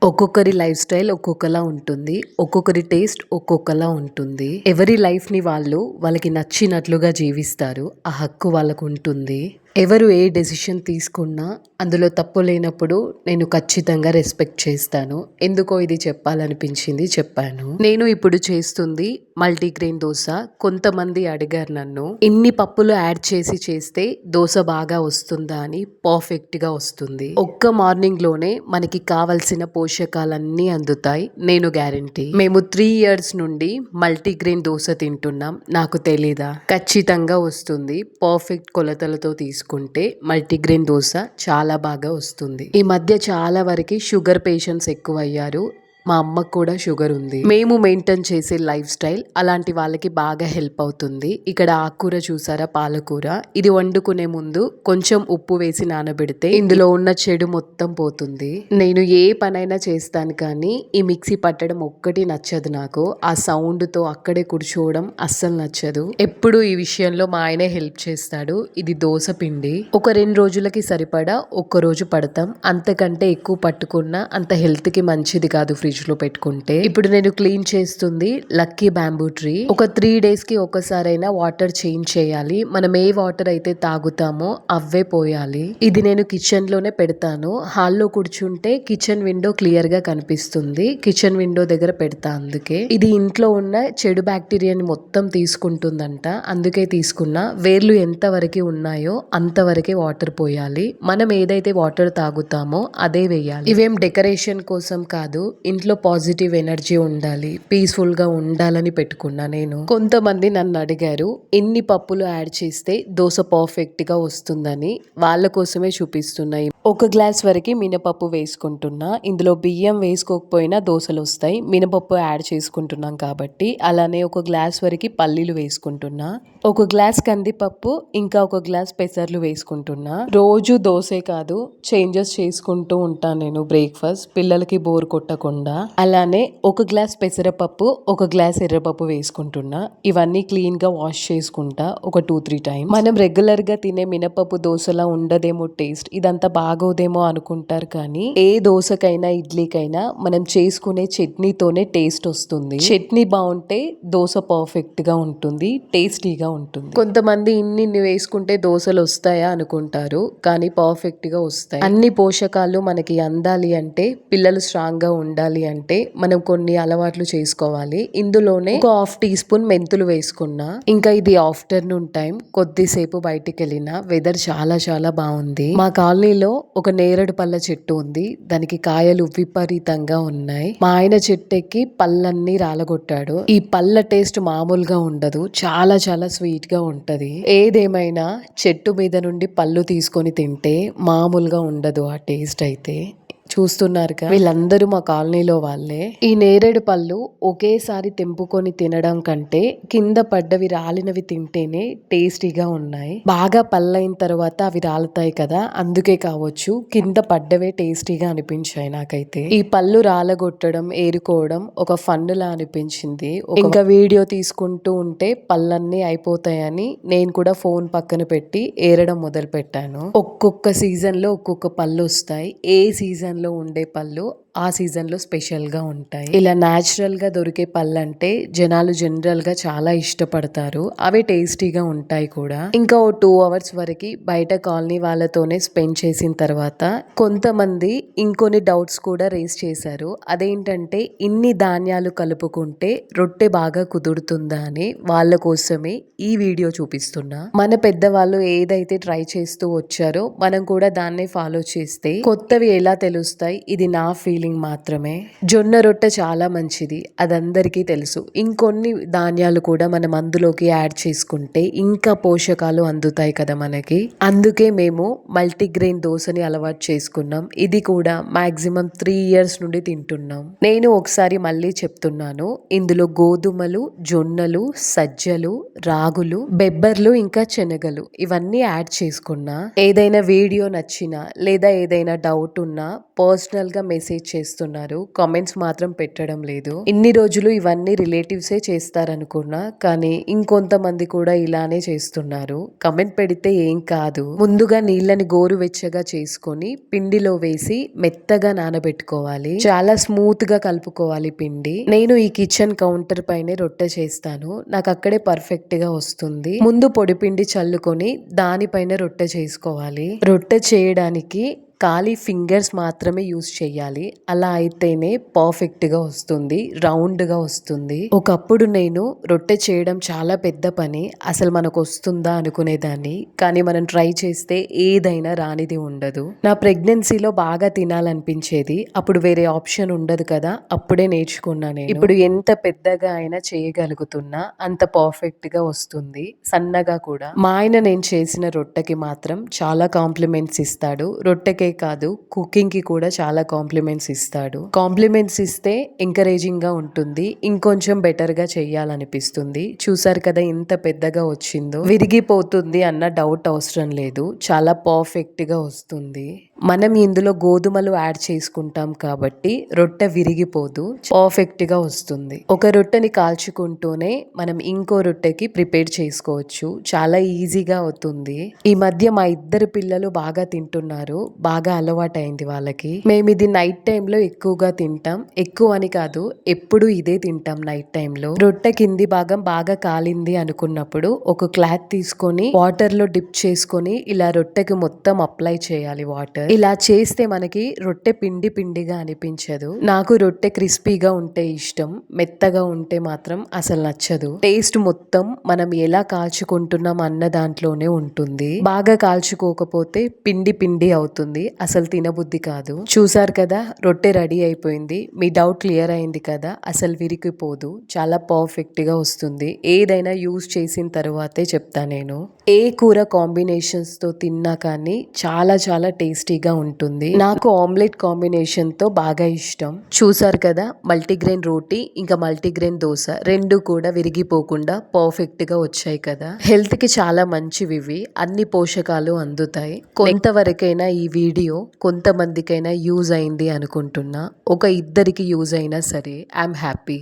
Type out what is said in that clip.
ఒక్కొక్కరి life style ఒక్కొక్కలా ఉంటుంది. ఒక్కొక్కరి టేస్ట్ ఒక్కొక్కలా ఉంటుంది. ఎవరి లైఫ్‌ని వాళ్ళకి నచ్చినట్లుగా జీవిస్తారు. ఆ హక్కు వాళ్ళకుంటుంది. ఎవరు ఏ డెసిషన్ తీసుకున్నా అందులో తప్పు లేనప్పుడు నేను ఖచ్చితంగా రెస్పెక్ట్ చేస్తాను. ఎందుకో ఇది చెప్పాలనిపించింది చెప్పాను. నేను ఇప్పుడు చేస్తుంది మల్టీగ్రెయిన్ దోస. కొంతమంది అడిగారు నన్ను, ఇన్ని పప్పులు యాడ్ చేసి చేస్తే దోస బాగా వస్తుందా అని. పర్ఫెక్ట్‌గా వస్తుంది. ఒక్క మార్నింగ్‌లోనే మనకి కావాల్సిన పోషకాలన్నీ అందుతాయి. నేను గ్యారంటీ. మేము 3 ఇయర్స్ నుండి మల్టీగ్రెయిన్ దోస తింటున్నాం. నాకు తెలీదా? ఖచ్చితంగా వస్తుంది. పర్ఫెక్ట్ కొలతలతో తీసుకుంటే మల్టీగ్రెయిన్ దోస చాలా బాగా వస్తుంది. ఈ మధ్య చాలా వరకు షుగర్ పేషెంట్స్ ఎక్కువయ్యారు. మా అమ్మకు కూడా షుగర్ ఉంది. మేము మెయింటైన్ చేసే లైఫ్ స్టైల్ అలాంటి వాళ్ళకి బాగా హెల్ప్ అవుతుంది. ఇక్కడ ఆకుకూర చూసారా, పాలకూర. ఇది వండుకునే ముందు కొంచెం ఉప్పు వేసి నానబెడితే ఇందులో ఉన్న చెడు మొత్తం పోతుంది. నేను ఏ పనైనా చేస్తాను కానీ ఈ మిక్సీ పట్టడం ఒక్కటి నచ్చదు నాకు. ఆ సౌండ్ తో అక్కడే కూర్చోవడం అస్సలు నచ్చదు. ఎప్పుడు ఈ విషయంలో మా ఆయనే హెల్ప్ చేస్తాడు. ఇది దోస పిండి ఒక 2 రోజులకి సరిపడా ఒక్క రోజు పడతాం. అంతకంటే ఎక్కువ పట్టుకున్నా అంత హెల్త్ కి మంచిది కాదు ఫ్రిడ్జ్ లో పెట్టుకుంటే. ఇప్పుడు నేను క్లీన్ చేస్తుంది లక్కీ బ్యాంబూ ట్రీ. ఒక 3 డేస్ కి ఒకసారైనా వాటర్ చేంజ్ చేయాలి. మనం ఏ వాటర్ అయితే తాగుతామో అవే పోయాలి. ఇది నేను కిచెన్ లోనే పెడతాను. హాల్లో కూర్చుంటే కిచెన్ విండో క్లియర్ గా కనిపిస్తుంది. కిచెన్ విండో దగ్గర పెడతా. అందుకే ఇది ఇంట్లో ఉన్న చెడు బ్యాక్టీరియాని మొత్తం తీసుకుంటుందంట. అందుకే తీసుకున్నా. వేర్లు ఎంత వరకు ఉన్నాయో అంతవరకే వాటర్ పోయాలి. మనం ఏదైతే వాటర్ తాగుతామో అదే వేయాలి. ఇవేం డెకరేషన్ కోసం కాదు. ఇంట్లో పాజిటివ్ ఎనర్జీ ఉండాలి, పీస్ఫుల్ గా ఉండాలని పెట్టుకున్నా నేను. కొంతమంది నన్ను అడిగారు ఎన్ని పప్పులు యాడ్ చేస్తే దోస పర్ఫెక్ట్ గా వస్తుందని. వాళ్ళ కోసమే చూపిస్తున్నాయి. ఒక గ్లాస్ వరకు మినపప్పు వేసుకుంటున్నా. ఇందులో బియ్యం వేసుకోకపోయినా దోసలు వస్తాయి. మినపప్పు యాడ్ చేసుకుంటున్నాం కాబట్టి. అలానే ఒక గ్లాస్ వరకు పల్లీలు వేసుకుంటున్నా. ఒక గ్లాస్ కందిపప్పు, ఇంకా ఒక గ్లాస్ పెసర్లు వేసుకుంటున్నా. రోజు దోసే కాదు, చేంజెస్ చేసుకుంటూ ఉంటాను నేను బ్రేక్ఫాస్ట్, పిల్లలకి బోర్ కొట్టకుండా. అలానే ఒక గ్లాస్ పెసరపప్పు, ఒక గ్లాస్ ఎర్రపప్పు వేసుకుంటున్నా. ఇవన్నీ క్లీన్ గా వాష్ చేసుకుంటా ఒక 2-3 టైమ్స్. మనం రెగ్యులర్ గా తినే మినపప్పు దోసలా ఉండదేమో టేస్ట్, ఇదంతా బాగోదేమో అనుకుంటారు కానీ ఏ దోసకైనా ఇడ్లీకైనా మనం చేసుకునే చట్నీతోనే టేస్ట్ వస్తుంది. చట్నీ బాగుంటే దోస పర్ఫెక్ట్ గా ఉంటుంది, టేస్టీగా ఉంటుంది. కొంతమంది ఇన్ని వేసుకుంటే దోసలు వస్తాయా అనుకుంటారు కానీ పర్ఫెక్ట్ గా వస్తాయి. అన్ని పోషకాలు మనకి అందాలి అంటే, పిల్లలు స్ట్రాంగ్ గా ఉండాలి అంటే మనం కొన్ని అలవాట్లు చేసుకోవాలి. ఇందులోనే ఒక 1/2 టీ స్పూన్ మెంతులు వేసుకున్నా. ఇంకా ఇది ఆఫ్టర్నూన్ టైం, కొద్దిసేపు బయటికి వెళ్ళిన వెదర్ చాలా చాలా బాగుంది. మా కాలనీలో ఒక నేరేడు పళ్ళ చెట్టు ఉంది. దానికి కాయలు విపరీతంగా ఉన్నాయి. మా ఆయన చెట్టు ఎక్కి పళ్ళన్నీ రాలగొట్టాడు. ఈ పళ్ళ టేస్ట్ మామూలుగా ఉండదు, చాలా చాలా స్వీట్ గా ఉంటది. ఏదేమైనా చెట్టు మీద నుండి పళ్ళు తీసుకొని తింటే మామూలుగా ఉండదు ఆ టేస్ట్ అయితే. చూస్తున్నారుగా, వీళ్ళందరూ మా కాలనీలో వాళ్ళే. ఈ నేరేడు పళ్ళు ఒకేసారి తెంపుకొని తినడం కంటే కింద పడ్డవి రాలినవి తింటేనే టేస్టీగా ఉన్నాయి. బాగా పళ్ళైన తర్వాత అవి రాలుతాయి కదా, అందుకే కావచ్చు కింద పడ్డవే టేస్టీగా అనిపించాయి నాకైతే. ఈ పళ్ళు రాలగొట్టడం, ఏరుకోవడం ఒక ఫన్ లా అనిపించింది. ఇంకా వీడియో తీసుకుంటూ ఉంటే పళ్ళన్నీ అయిపోతాయని నేను కూడా ఫోన్ పక్కన పెట్టి ఏరడం మొదలు పెట్టాను. ఒక్కొక్క సీజన్ లో ఒక్కొక్క పళ్ళు వస్తాయి. ఏ సీజన్ లో ఉండే పళ్ళు ఆ సీజన్ లో స్పెషల్ గా ఉంటాయి. ఇలా న్యాచురల్ గా దొరికే పళ్ళు అంటే జనాలు జనరల్ గా చాలా ఇష్టపడతారు. అవి టేస్టీగా ఉంటాయి కూడా. ఇంకా ఓ 2 అవర్స్ వరకు బయట కాలనీ వాళ్ళతోనే స్పెండ్ చేసిన తర్వాత కొంతమంది ఇంకొన్ని డౌట్స్ కూడా రేస్ చేశారు. అదేంటంటే ఇన్ని ధాన్యాలు కలుపుకుంటే రొట్టె బాగా కుదురుతుందా అని. వాళ్ళ కోసమే ఈ వీడియో చూపిస్తున్నా. మన పెద్దవాళ్ళు ఏదైతే ట్రై చేస్తూ వచ్చారో మనం కూడా దాన్నే ఫాలో చేస్తే కొత్తవి ఎలా తెలుస్తాయి. ఇది నా ఫీలింగ్ మాత్రమే. జొన్న రొట్టె చాలా మంచిది, అదందరికీ తెలుసు. ఇంకొన్ని ధాన్యాలు కూడా మనం అందులోకి యాడ్ చేసుకుంటే ఇంకా పోషకాలు అందుతాయి కదా మనకి. అందుకే మేము మల్టీగ్రెయిన్ దోసని అలవాటు చేసుకున్నాం. ఇది కూడా మాక్సిమం 3 ఇయర్స్ నుండి తింటున్నాం. నేను ఒకసారి మళ్ళీ చెప్తున్నాను, ఇందులో గోధుమలు, జొన్నలు, సజ్జలు, రాగులు, బెబ్బర్లు, ఇంకా శనగలు ఇవన్నీ యాడ్ చేసుకున్నా. ఏదైనా వీడియో నచ్చినా లేదా ఏదైనా డౌట్ ఉన్నా పర్సనల్ గా మెసేజ్ చేస్తున్నారు. కామెంట్స్ మాత్రం పెట్టడం లేదు. ఇన్ని రోజులు ఇవన్నీ రిలేటివ్సే చేస్తారనుకున్నా, కానీ ఇంకొంతమంది కూడా ఇలానే చేస్తున్నారు. కమెంట్ పెడితే ఏం కాదు. ముందుగా నీళ్ళని గోరువెచ్చగా చేసుకొని పిండిలో వేసి మెత్తగా నానబెట్టుకోవాలి. చాలా స్మూత్ గా కలుపుకోవాలి పిండి. నేను ఈ కిచెన్ కౌంటర్ పైనే రొట్టె చేస్తాను. నాకు అక్కడే పర్ఫెక్ట్ గా వస్తుంది. ముందు పొడి పిండి చల్లుకొని దానిపైన రొట్టె చేసుకోవాలి. రొట్టె చేయడానికి ఖాళీ ఫింగర్స్ మాత్రమే యూస్ చేయాలి. అలా అయితేనే పర్ఫెక్ట్ గా వస్తుంది, రౌండ్ గా వస్తుంది. ఒకప్పుడు నేను రొట్టె చేయడం చాలా పెద్ద పని, అసలు మనకు వస్తుందా అనుకునేదాన్ని. కానీ మనం ట్రై చేస్తే ఏదైనా రానిది ఉండదు. నా ప్రెగ్నెన్సీలో బాగా తినాలనిపించేది. అప్పుడు వేరే ఆప్షన్ ఉండదు కదా, అప్పుడే నేర్చుకున్నా నేను. ఇప్పుడు ఎంత పెద్దగా అయినా చేయగలుగుతున్నా, అంత పర్ఫెక్ట్ గా వస్తుంది, సన్నగా కూడా. మా ఆయన నేను చేసిన రొట్టెకి మాత్రం చాలా కాంప్లిమెంట్స్ ఇస్తాడు. రొట్టెకే కాదు, కుకింగ్ కి కూడా చాలా కాంప్లిమెంట్స్ ఇస్తాడు. కాంప్లిమెంట్స్ ఇస్తే ఎంకరేజింగ్ గా ఉంటుంది, ఇంకొంచెం బెటర్ గా చెయ్యాలనిపిస్తుంది. చూసారు కదా ఎంత పెద్దగా వచ్చిందో. విరిగిపోతుంది అన్న డౌట్ అవసరం లేదు, చాలా పర్ఫెక్ట్ గా వస్తుంది. మనం ఇందులో గోధుమలు యాడ్ చేసుకుంటాం కాబట్టి రొట్టె విరిగిపోదు, పర్ఫెక్ట్ గా వస్తుంది. ఒక రొట్టెని కాల్చుకుంటూనే మనం ఇంకో రొట్టెకి ప్రిపేర్ చేసుకోవచ్చు, చాలా ఈజీగా అవుతుంది. ఈ మధ్య మా ఇద్దరు పిల్లలు బాగా తింటున్నారు, బాగా అలవాటైంది వాళ్ళకి. మేము ఇది నైట్ టైంలో ఎక్కువగా తింటాం. ఎక్కువ అని కాదు, ఎప్పుడు ఇదే తింటాం నైట్ టైంలో. రొట్టె కింది భాగం బాగా కాలింది అనుకున్నప్పుడు ఒక క్లాత్ తీసుకొని వాటర్ లో డిప్ చేసుకొని ఇలా రొట్టెకి మొత్తం అప్లై చేయాలి వాటర్. ఇలా చేస్తే మనకి రొట్టె పిండి పిండిగా అనిపించదు. నాకు రొట్టె క్రిస్పీగా ఉంటే ఇష్టం, మెత్తగా ఉంటే మాత్రం అసలు నచ్చదు. టేస్ట్ మొత్తం మనం ఎలా కాల్చుకుంటున్నాం అన్న దాంట్లోనే ఉంటుంది. బాగా కాల్చుకోకపోతే పిండి పిండి అవుతుంది, అసలు తినబుద్ధి కాదు. చూసారు కదా, రొట్టె రెడీ అయిపోయింది. మీ డౌట్ క్లియర్ అయింది కదా, అసలు విరిగిపోదు, చాలా పర్ఫెక్ట్ గా వస్తుంది. ఏదైనా యూజ్ చేసిన తర్వాతే చెప్తా నేను. ఏ కూర కాంబినేషన్స్ తో తిన్నా కానీ చాలా చాలా టేస్టీగా ఉంటుంది. నాకు ఆమ్లెట్ కాంబినేషన్ తో బాగా ఇష్టం. చూసారు కదా, మల్టీగ్రెయిన్ రోటీ ఇంకా మల్టీగ్రెయిన్ దోశ రెండు కూడా విరిగిపోకుండా పర్ఫెక్ట్ గా వచ్చాయి కదా. హెల్త్ కి చాలా మంచివి ఇవి, అన్ని పోషకాలు అందుతాయి. కొంతవరకైనా ఈ వీడియో కొంతమందికైనా యూజ్ అయింది అనుకుంటున్నా. ఒక ఇద్దరికి యూజ్ అయినా సరే ఐఎమ్ హ్యాపీ.